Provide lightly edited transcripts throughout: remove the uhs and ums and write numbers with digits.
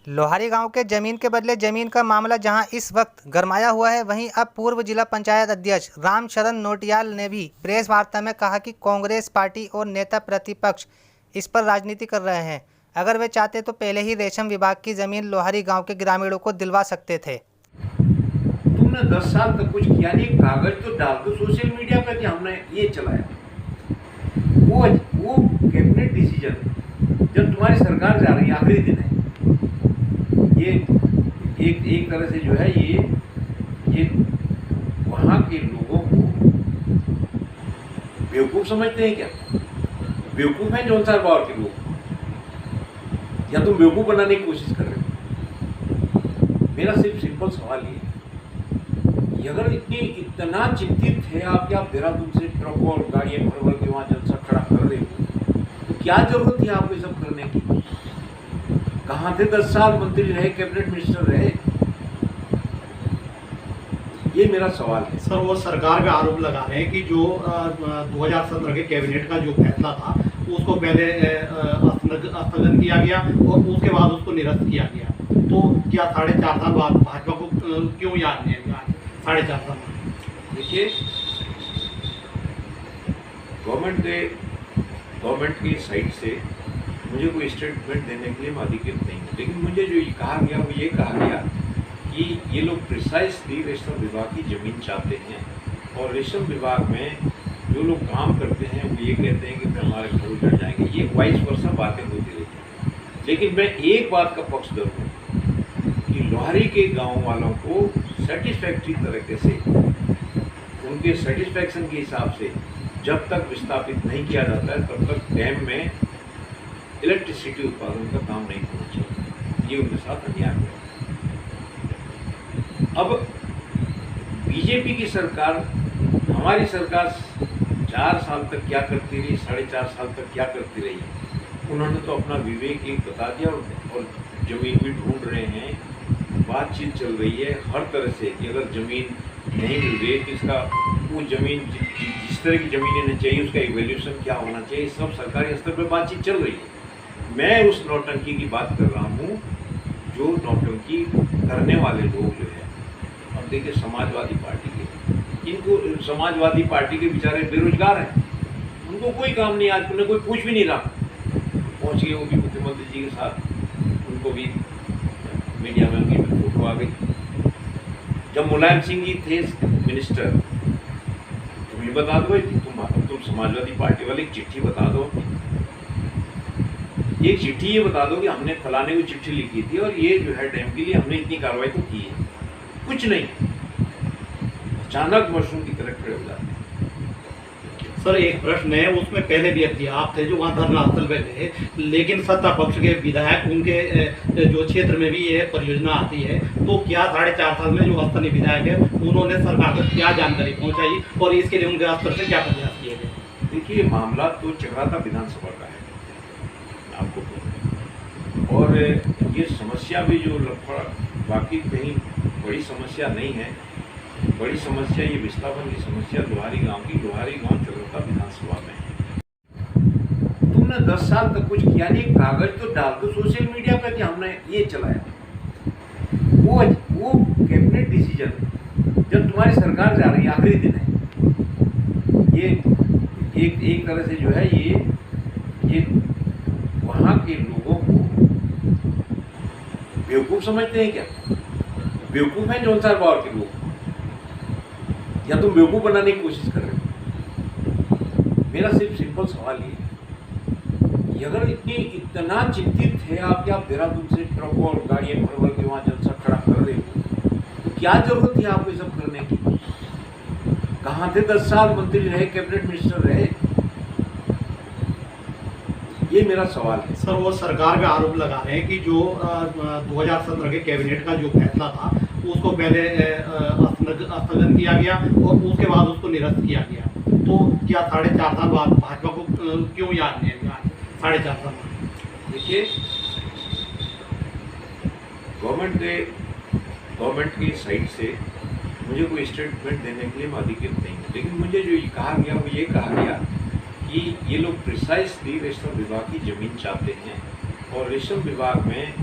लोहारी गांव के जमीन के बदले जमीन का मामला जहां इस वक्त गरमाया हुआ है, वहीं अब पूर्व जिला पंचायत अध्यक्ष रामशरण नोटियाल ने भी प्रेस वार्ता में कहा कि कांग्रेस पार्टी और नेता प्रतिपक्ष इस पर राजनीति कर रहे हैं। अगर वे चाहते तो पहले ही रेशम विभाग की जमीन लोहारी गांव के ग्रामीणों को दिलवा सकते थे। तुमने 10 साल तक कुछ किया नहीं, कागज तो डाल दो सोशल मीडिया पे कि हमने ये चलाया। वो कैबिनेट डिसीजन जब तुम्हारी सरकार जा रही है, आखिरी दिन है, ये एक तरह से जो है ये वहाँ के लोगों को बेवकूफ समझते हैं क्या? बेवकूफ हैं जौनसार पावर के लोग, या तुम बेवकूफ बनाने की कोशिश कर रहे हो? मेरा सिर्फ सिंपल सवाल ये, अगर इतना चिंतित थे आप कि आप देहरादून से ट्रक और गाड़ियाँ भर के वहाँ जलसा खड़ा कर रहे हो, तो क्या जरूरत थी आपको ये सब करने की? कहाँ थे? 10 साल मंत्री रहे, कैबिनेट मिनिस्टर रहे। ये मेरा सवाल है। सर, वो सरकार का आरोप लगा रहे हैं कि जो 2017 के कैबिनेट का जो फैसला था उसको पहले स्थगन किया गया और उसके बाद उसको निरस्त किया गया। तो क्या 4.5 साल बाद भाजपा को क्यों याद नहीं है? 4.5 साल देखिए, गवर्नमेंट की साइड से मुझे कोई स्टेटमेंट देने के लिए मैं अधिकृत नहीं हूँ, लेकिन मुझे जो ये कहा गया वो ये कहा गया कि ये लोग प्रिसाइसली रेशम विभाग की ज़मीन चाहते हैं, और रेशम विभाग में जो लोग काम करते हैं वो ये कहते हैं कि फिर हमारे घर उजड़ जाएंगे। ये वाइस वर्सा बातें होती रहती हैं। लेकिन मैं एक बात का पक्षधर हूँ कि लोहारी के गाँव वालों को सेटिस्फैक्ट्री तरीके से, उनके सेटिस्फैक्शन के हिसाब से जब तक विस्थापित नहीं किया जाता है तब तक डैम में इलेक्ट्रिसिटी उत्पादन का काम नहीं होना चाहिए। ये उनके साथ अन्याय है। अब बीजेपी की सरकार, हमारी सरकार 4 साल तक क्या करती रही, 4.5 साल तक क्या करती रही? उन्होंने तो अपना विवेक एक बता दिया और जमीन भी ढूंढ रहे हैं, बातचीत चल रही है हर तरह से कि अगर ज़मीन नहीं मिल रही है तो इसका वो ज़मीन जिस तरह की ज़मीन लेनी चाहिए उसका इवैल्यूएशन क्या होना चाहिए, सब सरकारी स्तर पर बातचीत चल रही है। मैं उस नौटंकी की बात कर रहा हूँ जो नौटंकी करने वाले लोग जो है, अब देखिए समाजवादी पार्टी के, इनको समाजवादी पार्टी के बेचारे बेरोजगार हैं, उनको कोई काम नहीं, आज उन्हें कोई पूछ भी नहीं रहा। पहुँच गए वो भी मुख्यमंत्री जी के साथ, उनको भी मीडिया में उनकी फोटो आ गई। जब मुलायम सिंह जी थे मिनिस्टर, तुम ये बता दो, तुम समाजवादी पार्टी वाले एक चिट्ठी बता दो, एक चिट्ठी ये बता दो कि हमने फलाने को चिट्ठी लिखी थी और ये जो है डैम के लिए हमने इतनी कार्रवाई तो की है। कुछ नहीं, अचानक मशरूम की तरह खड़े हो जाते हैं। सर, एक प्रश्न है, उसमें पहले भी व्यक्ति आप थे जो वहाँ धरना स्थल पे थे, लेकिन सत्ता पक्ष के विधायक, उनके जो क्षेत्र में भी ये परियोजना आती है, तो क्या 4.5 साल में जो स्थानीय विधायक है उन्होंने सरकार तक क्या जानकारी पहुँचाई और इसके लिए उनके स्तर से क्या प्रयास किए गए? देखिए, मामला तो चक्राता विधानसभा का है आपको, और ये समस्या भी जो लगभग बाकी कहीं बड़ी समस्या नहीं है। बड़ी समस्या ये विस्थापन की समस्या लोहारी गांव चक्राता विधानसभा में है। तुमने 10 साल तक कुछ किया नहीं, कागज तो डाल दो सोशल मीडिया पे कि हमने ये चलाया। वो कैबिनेट डिसीजन जब तुम्हारी सरकार जा रही है, आखिरी दिन है, ये एक तरह से जो है ये वहाँ के लोगों को बेवकूफ समझते हैं क्या? बेवकूफ हैं जौनसार पावर के लोग, या तुम बेवकूफ बनाने की कोशिश कर रहे हो? मेरा सिर्फ सिंपल सवाल ये, अगर इतना चिंतित थे आप कि आप देहरादून से ट्रक और गाड़ियाँ भर के वहाँ जलसा खड़ा कर रहे हो, तो क्या जरूरत थी आपको ये सब करने की? कहाँ थे? 10 साल मंत्री रहे, कैबिनेट मिनिस्टर रहे। ये मेरा सवाल है। सर, वो सरकार का आरोप लगा रहे हैं कि जो 2017 के कैबिनेट का जो फैसला था उसको पहले स्थगन किया गया और उसके बाद उसको निरस्त किया गया। तो क्या 4.5 साल बाद भाजपा को क्यों याद नहीं है? 4.5 साल बाद देखिए, गवर्नमेंट की साइड से मुझे कोई स्टेटमेंट देने के लिए मैं अधिकृत नहीं हूँ, लेकिन मुझे जो कहा गया वो ये कहा गया कि ये लोग प्रिसाइसली रेशम विभाग की ज़मीन चाहते हैं, और रेशम विभाग में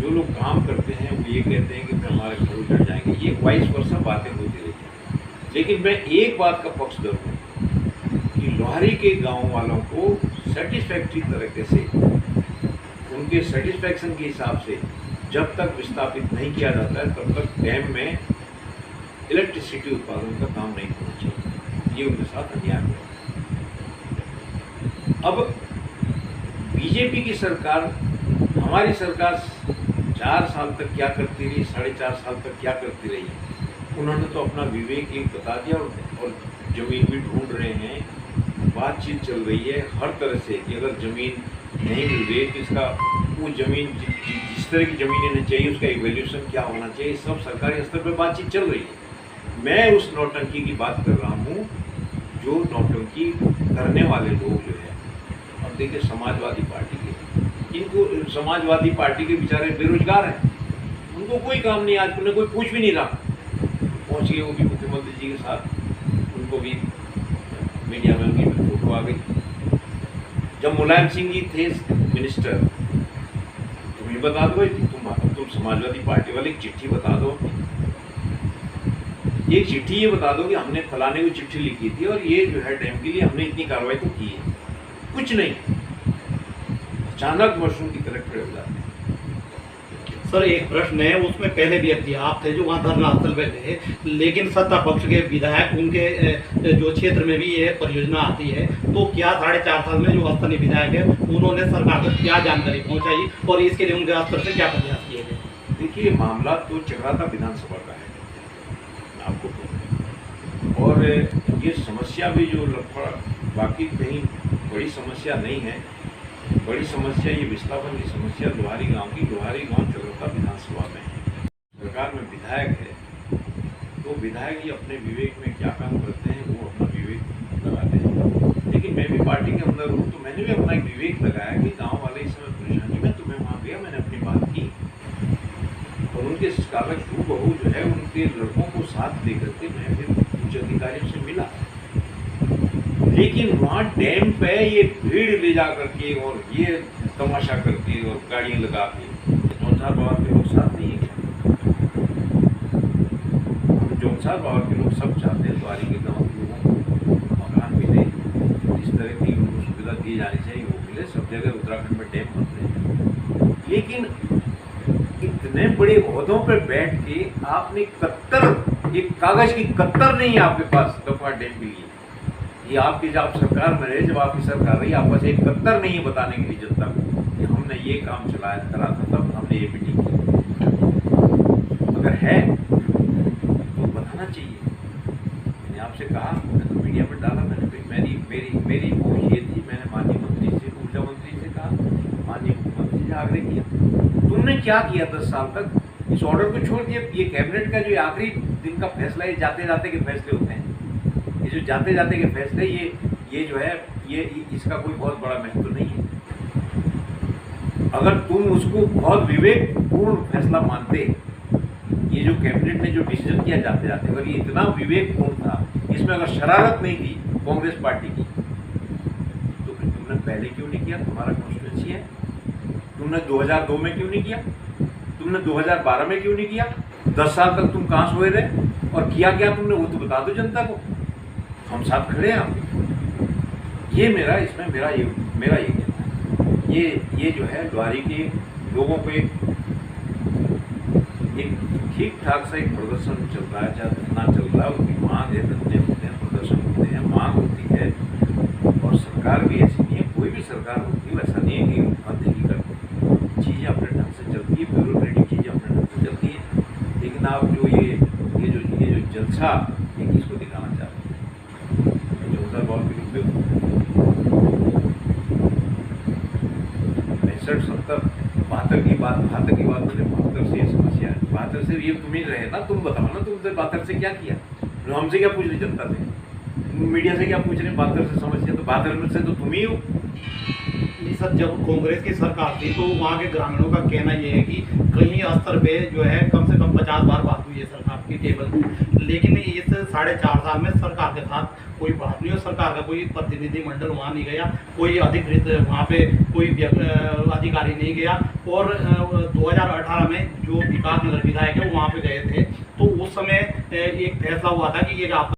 जो लोग काम करते हैं वो ये कहते हैं कि हमारे घर उजड़ जाएंगे, ये वाइस वर्सा बातें होती रहती हैं। लेकिन मैं एक बात का पक्षधर हूँ कि लोहारी के गांव वालों को सेटिस्फैक्ट्री तरीके से, उनके सेटिस्फैक्शन के हिसाब से जब तक विस्थापित नहीं किया जाता है तब तक डैम में इलेक्ट्रिसिटी उत्पादन का काम नहीं होना चाहिए। ये उनके साथ अन्याय हुआ। अब बीजेपी की सरकार, हमारी सरकार 4 साल तक क्या करती रही, 4.5 साल तक क्या करती रही, उन्होंने तो अपना विवेक एक बता दिया और जमीन भी ढूंढ रहे हैं। बातचीत चल रही है हर तरह से कि अगर ज़मीन नहीं मिल रही तो इसका वो ज़मीन जिस तरह की ज़मीन इन्हें चाहिए उसका इवैल्यूएशन क्या होना चाहिए, सब सरकारी स्तर पर बातचीत चल रही है। मैं उस नौटंकी की बात कर रहा हूँ जो नौटंकी करने वाले लोग जो है, अब देखिए समाजवादी पार्टी के, इनको समाजवादी पार्टी के बेचारे बेरोजगार हैं, उनको कोई काम नहीं, आज उन्हें कोई पूछ भी नहीं रहा। पहुँच गए वो भी मुख्यमंत्री जी के साथ, उनको भी मीडिया में उनकी फोटो आ गई। जब मुलायम सिंह जी थे मिनिस्टर, तुम ही बता दो, तुम समाजवादी पार्टी वाले एक चिट्ठी बता दो, एक चिट्ठी ये बता दो कि हमने फलाने को चिट्ठी लिखी थी और ये जो है डैम के लिए हमने इतनी कार्रवाई तो की है। कुछ नहीं, अचानक मशरूम की तरह खड़े हो जाते हैं। सर एक प्रश्न है, उसमें पहले भी आप थे जो वहाँ धरना स्थल पे थे, लेकिन सत्ता पक्ष के विधायक उनके जो क्षेत्र में भी ये परियोजना आती है, तो क्या 4.5 साल में जो स्थानीय विधायक है उन्होंने सरकार तक क्या जानकारी पहुँचाई और इसके लिए उनके स्तर से क्या प्रयास किए गए? देखिए मामला तो चक्राता विधानसभा का है, आपको तो, और ये समस्या भी जो लगभग बाकी कहीं बड़ी समस्या नहीं है। बड़ी समस्या ये विस्थापन की समस्या लोहारी गांव की, लोहारी गांव चक्राता विधानसभा में है। सरकार में विधायक है तो विधायक ही अपने विवेक में क्या काम करते हैं वो अपना विवेक लगाते हैं। लेकिन मैं भी पार्टी के अंदर हूँ तो मैंने भी अपना एक विवेक लगाया कि गाँव वाले इस समय परेशानी में, तो मैं वहाँ गया, मैंने अपनी बात की और उनके कागज हूबहू जो है उनके लड़कों को साथ लेकर के मैं फिर उच्च अधिकारियों से मिला। लेकिन वहाँ डैम पे ये भीड़ ले जा करके और ये तमाशा करके और गाड़ियाँ लगा के, जौनसार बाबा के लोग साथ नहीं है। जौनसार बाबा के लोग सब चाहते हैं द्वारी के गाँव के लोगों को मकान मिले, इस तरह की उनको सुविधा दी जानी चाहिए वो मिले। सब जगह उत्तराखंड में डैम बन रहे हैं, लेकिन इतने बड़े ओहदों पर बैठ के आपने एक कागज की कत्तर नहीं है आपके पास दफा डैम के लिए। ये आपकी जब आप सरकार में रहे, जब आपकी सरकार रही, आपके पास एक कत्तर नहीं है बताने के लिए जनता को कि हमने ये काम चलाया करा था, तब हमने ये मीटिंग की। अगर है तो बताना चाहिए। मैंने आपसे कहा, मैं तो मीडिया पर डाला, मेरी पहुँच ये थी, मैंने माननीय मंत्री से, ऊर्जा मंत्री से कहा, माननीय मुख्यमंत्री से आग्रह किया, तुमने क्या किया 10 साल तक? इस ऑर्डर को छोड़ दिया। ये कैबिनेट का जो आखिरी दिन का फैसला, ये जाते जाते के फैसले होते हैं, ये जो जाते जाते के फैसले, ये जो है ये इसका कोई बहुत बड़ा महत्व नहीं है। अगर तुम उसको बहुत विवेकपूर्ण फैसला मानते, ये जो कैबिनेट ने जो डिसीजन किया जाते जाते, अगर ये इतना विवेकपूर्ण था, इसमें अगर शरारत नहीं थी कांग्रेस पार्टी की, तो फिर तुमने पहले क्यों नहीं किया? तुम्हारा कॉन्स्टिट्यूंसी है, तुमने 2002 में क्यों नहीं किया? तुमने 2012 में क्यों नहीं किया? 10 साल तक तुम कहाँ सोए रहे और किया क्या तुमने? वो तो बता दो जनता को, हम साथ खड़े हैं आपके। ये मेरा कहना है। ये जो है द्वारी के लोगों पे एक ठीक ठाक सा एक प्रदर्शन चल रहा है, चाहे धरना चल रहा है, उनकी मांग है, धरने होते हैं, प्रदर्शन होते हैं, मांग होती है। और सरकार भी ऐसी नहीं है, कोई भी सरकार होती है वैसा नहीं है कि अनदेखी करती, चीज़ें अपने ढंग से चलती है, ब्यूरोक्रेटिक चीज़ें अपने ढंग से चलती है। लेकिन आप जो ये जो जलसा एक इसको दिखाना चाहते हैं, जौनसार बाबा के रूप में 65, 70, 72 की बात मुझे 72 से ये समस्या है। 72 से ये तुम ही रहे ना, तुम बताओ ना, तुमने 72 से क्या किया? हमसे क्या पूछ रही जनता से, मीडिया से क्या पूछ रहे? 72 से समस्या, तो 72 में से तो तुम ही हो। नहीं सर, जब कांग्रेस की सरकार थी तो वहाँ के ग्रामीणों का कहना ये है कि कहीं स्तर पे जो है कम से कम 50 बार बात हुई है सरकार की टेबल, लेकिन इस 4.5 साल में सरकार के साथ कोई बात नहीं, और सरकार का कोई प्रतिनिधिमंडल वहाँ नहीं गया, कोई अधिकृत वहाँ पे कोई अधिकारी नहीं गया। और 2018 में जो विकास नगर विधायक है वो वहाँ पे गए थे, तो उस समय एक फैसला हुआ था कि ये आप